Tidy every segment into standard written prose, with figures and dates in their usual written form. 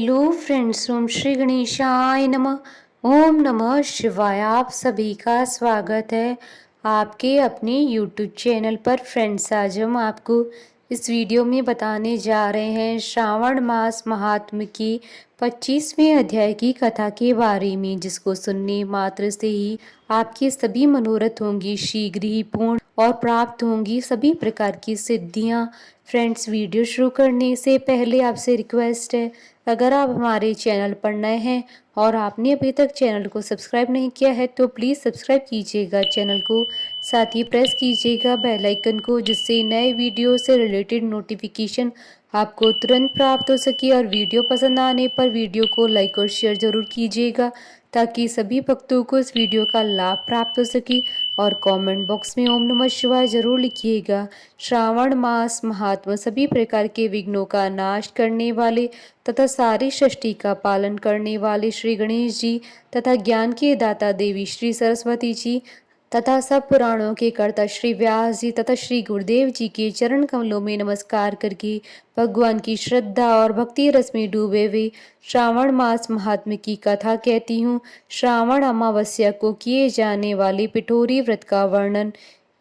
Hello friends, ओम श्री गणेशाय नमः। ओम नमः शिवाय। आप सभी का स्वागत है आपके अपने यूट्यूब चैनल पर। फ्रेंड्स, आज हम आपको इस वीडियो में बताने जा रहे हैं श्रावण मास महात्म्य की 25वें अध्याय की कथा के बारे में, जिसको सुनने मात्र से ही आपके सभी मनोरथ होंगी शीघ्र ही पूर्ण और प्राप्त होंगी सभी प्रकार की सिद्धियां। फ्रेंड्स, वीडियो शुरू करने से पहले आपसे रिक्वेस्ट है, अगर आप हमारे चैनल पर नए हैं और आपने अभी तक चैनल को सब्सक्राइब नहीं किया है तो प्लीज़ सब्सक्राइब कीजिएगा चैनल को, साथ ही प्रेस कीजिएगा बेल आइकन को, जिससे नए वीडियो से रिलेटेड नोटिफिकेशन आपको तुरंत प्राप्त हो सके। और वीडियो पसंद आने पर वीडियो को लाइक और शेयर ज़रूर कीजिएगा ताकि सभी भक्तों को इस वीडियो का लाभ प्राप्त हो सके। और कमेंट बॉक्स में ओम नमः शिवाय जरूर लिखिएगा। श्रावण मास महात्मा सभी प्रकार के विघ्नों का नाश करने वाले तथा सारी सृष्टि का पालन करने वाले श्री गणेश जी तथा ज्ञान के दाता देवी श्री सरस्वती जी तथा सब पुराणों के कर्ता श्री व्यास जी तथा श्री गुरुदेव जी के चरण कमलों में नमस्कार करके भगवान की श्रद्धा और भक्ति रस में डूबे हुए श्रावण मास महात्म्य की कथा कहती हूँ। श्रावण अमावस्या को किए जाने वाले पिठोरी व्रत का वर्णन।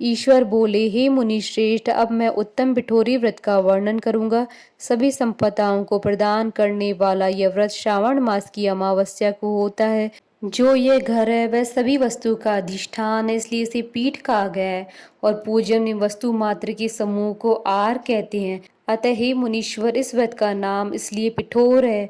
ईश्वर बोले, हे मुनि श्रेष्ठ, अब मैं उत्तम पिठोरी व्रत का वर्णन करूंगा। सभी संपदाओं को प्रदान करने वाला यह व्रत श्रावण मास की अमावस्या को होता है। जो ये घर है वह सभी वस्तु का अधिष्ठान है, इसलिए इसे पीठ कहा गया है। और पूजन वस्तु मात्र के समूह को आर कहते हैं। अतः हे मुनीश्वर, इस व्रत का नाम इसलिए पिठोर है।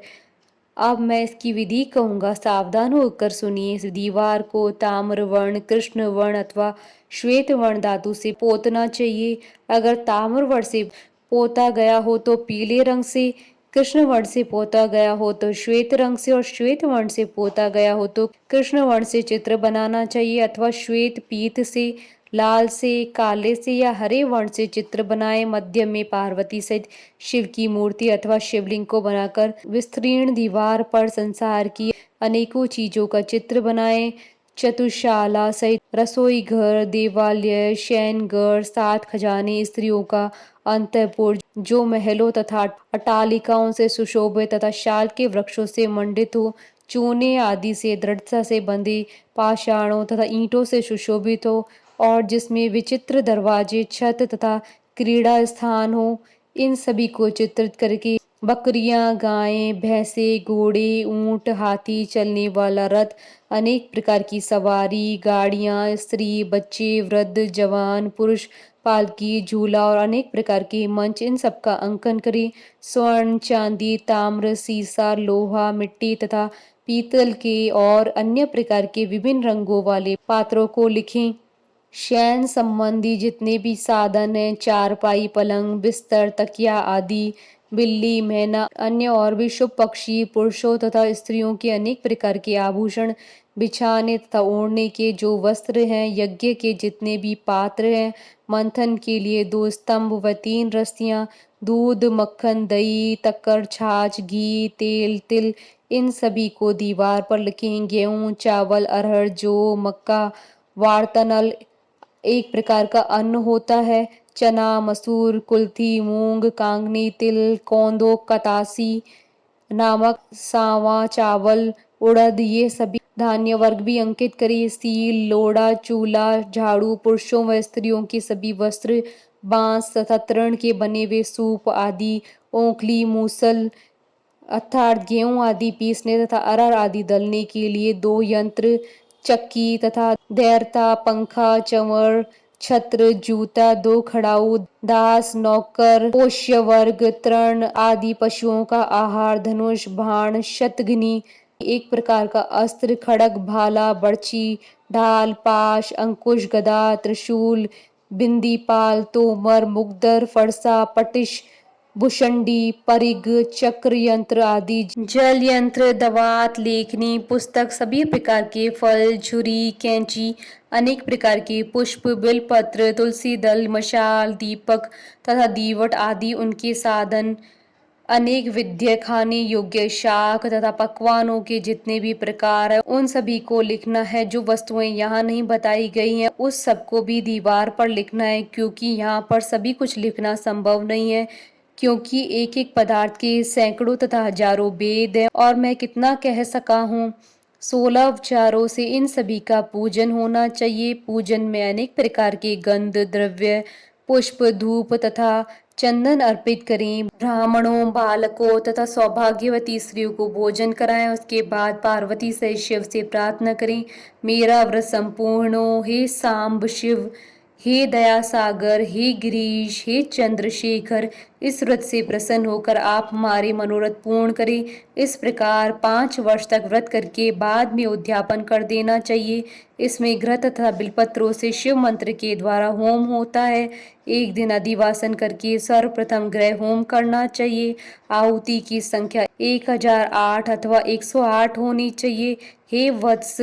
अब मैं इसकी विधि कहूंगा, सावधान होकर सुनिए। इस दीवार को ताम्र वर्ण, कृष्ण वर्ण अथवा श्वेत वर्ण धातु से पोतना चाहिए। अगर ताम्र वर्ण से पोता गया हो तो पीले रंग से, कृष्ण वर्ण से पोता गया हो तो श्वेत रंग से, और श्वेत वर्ण से पोता गया हो तो कृष्ण वर्ण से चित्र बनाना चाहिए, अथवा श्वेत पीत से, लाल से, काले से या हरे वर्ण से चित्र बनाए। मध्य में पार्वती सहित शिव की मूर्ति अथवा शिवलिंग को बनाकर विस्तीर्ण दीवार पर संसार की अनेकों चीजों का चित्र बनाए। चतुशाला सहित रसोई घर, देवालय, शयनगृह, 7 खजाने, स्त्रियों का अंतःपुर जो महलों तथा अट्टालिकाओं से सुशोभित तथा शाल के वृक्षों से मंडित हो, चूने आदि से दृढ़ता से बंधे, पाषाणों तथा ईंटों से सुशोभित हो, और जिसमें विचित्र दरवाजे, छत तथा क्रीड़ा स्थान हो, इन सभी को चित्रित करके बकरियां, गायें, भैंसे, घोड़े, ऊंट, हाथी, चलने वाला रथ, अनेक प्रकार की सवारी, गाड़ियां, स्त्री, बच्चे, वृद्ध, जवान, पुरुष, पालकी, झूला और अनेक प्रकार के मंच, इन सब का अंकन करें। स्वर्ण, चांदी, ताम्र, सीसा, लोहा, मिट्टी तथा पीतल के और अन्य प्रकार के विभिन्न रंगों वाले पात्रों को लिखें। शयन संबंधी जितने भी साधन हैं, चारपाई, पलंग, बिस्तर, तकिया आदि, बिल्ली, मैना, अन्य और भी शुभ पक्षी, पुरुषों तथा स्त्रियों के अनेक प्रकार के आभूषण, बिछाने तथा ओढ़ने के जो वस्त्र हैं, यज्ञ के जितने भी पात्र हैं, मंथन के लिए 2 स्तंभ व 3 रस्सियां, दूध, मक्खन, दही, तक्कर, छाछ, घी, तेल, तिल, इन सभी को दीवार पर लिखें। गेहूं, चावल, अरहर, जौ, मक्का, वार्तानल एक प्रकार का अन्न होता है। चना, मसूर, कुल्थी, मूंग, कांगनी, तिल, कौंदो, कतासी नामक सावा, चावल, उड़द, ये सभी धान्य वर्ग भी अंकित करिए। सील, लोड़ा, चूल्हा, झाड़ू, पुरुषों व स्त्रियों के सभी वस्त्र, बांस तथा तृण के बने हुए सूप आदि, ओंखली, मूसल अर्थात गेहूं आदि पीसने तथा अरहर आदि दलने के लिए 2 यंत्र, चक्की तथा दैरता, पंखा, चंवर, छत्र, जूता, 2 खड़ाऊ, दास, नौकर, पोष्य वर्ग, तृण आदि पशुओं का आहार, धनुष, बाण, शतघ्नी, एक प्रकार का अस्त्र, खड़ग, भाला, बर्छी, ढाल, पाश, अंकुश, गदा, त्रिशूल, बिंदीपाल, तोमर, मुगदर, फरसा, पटिश, भुषंडी, परिग, चक्र यंत्र आदि, जल यंत्र, दवात, लेखनी, पुस्तक, सभी प्रकार के फल, छुरी, कैंची, अनेक प्रकार के पुष्प, बिलपत्र, तुलसी दल, मशाल, दीपक तथा दीवट आदि उनके साधन, अनेक विद्या खाने योग्य शाक तथा पकवानों के जितने भी प्रकार है उन सभी को लिखना है। जो वस्तुएं यहाँ नहीं बताई गई हैं उस सबको भी दीवार पर लिखना है, क्योंकि यहाँ पर सभी कुछ लिखना संभव नहीं है। क्योंकि एक एक पदार्थ के सैकड़ों तथा हजारों भेद हैं और मैं कितना कह सका हूँ। 16 उपचारों से इन सभी का पूजन होना चाहिए। पूजन में अनेक प्रकार के गंध द्रव्य, पुष्प, धूप तथा चंदन अर्पित करें। ब्राह्मणों, बालकों तथा सौभाग्यवती स्त्रियों को भोजन कराएं। उसके बाद पार्वती से शिव से प्रार्थना करें, मेरा व्रत संपूर्ण हो। हे सांब शिव, हे दया सागर, हे गिरीश, हे चंद्रशेखर, इस व्रत से प्रसन्न होकर आप हमारे मनोरथ पूर्ण करें। इस प्रकार 5 वर्ष तक व्रत करके बाद में उद्यापन कर देना चाहिए। इसमें घृत तथा बिलपत्रों से शिव मंत्र के द्वारा होम होता है। एक दिन अधिवासन करके सर्वप्रथम ग्रह होम करना चाहिए। आहुति की संख्या 1008 अथवा 108 होनी चाहिए। हे वत्स,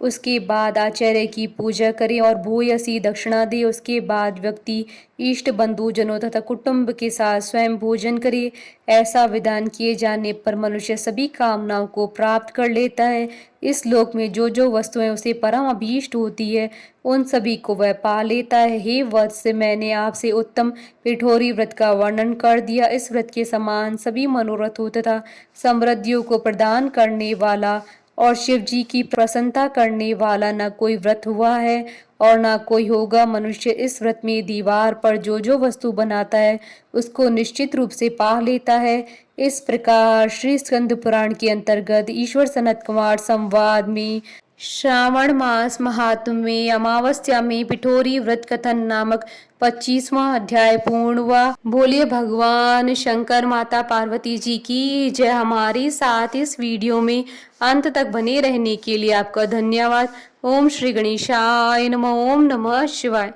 उसके बाद आचार्य की पूजा करें और भूयसी दक्षिणा दे। उसके बाद व्यक्ति इष्ट बंधु जनों तथा कुटुंब के साथ स्वयं भोजन करे। ऐसा विधान किए जाने पर मनुष्य सभी कामनाओं को प्राप्त कर लेता है। इस लोक में जो जो वस्तुएं उसे परम अभीष्ट होती है, उन सभी को वह पा लेता है। हे वत्स, मैंने आपसे उत्तम पिठोरी व्रत का वर्णन कर दिया। इस व्रत के समान सभी मनोरथों तथा समृद्धियों को प्रदान करने वाला और शिव जी की प्रसन्नता करने वाला न कोई व्रत हुआ है और न कोई होगा। मनुष्य इस व्रत में दीवार पर जो जो वस्तु बनाता है उसको निश्चित रूप से पा लेता है। इस प्रकार श्री स्कंद पुराण के अंतर्गत ईश्वर सनत कुमार संवाद में श्रावण मास महात्म्य में अमावस्या में पिठोरी व्रत कथन नामक 25वां अध्याय पूर्ण हुआ। बोलिए भगवान शंकर, माता पार्वती जी की जय। हमारे साथ इस वीडियो में अंत तक बने रहने के लिए आपका धन्यवाद। ओम श्री गणेशाय नमः। ओम नमः शिवाय।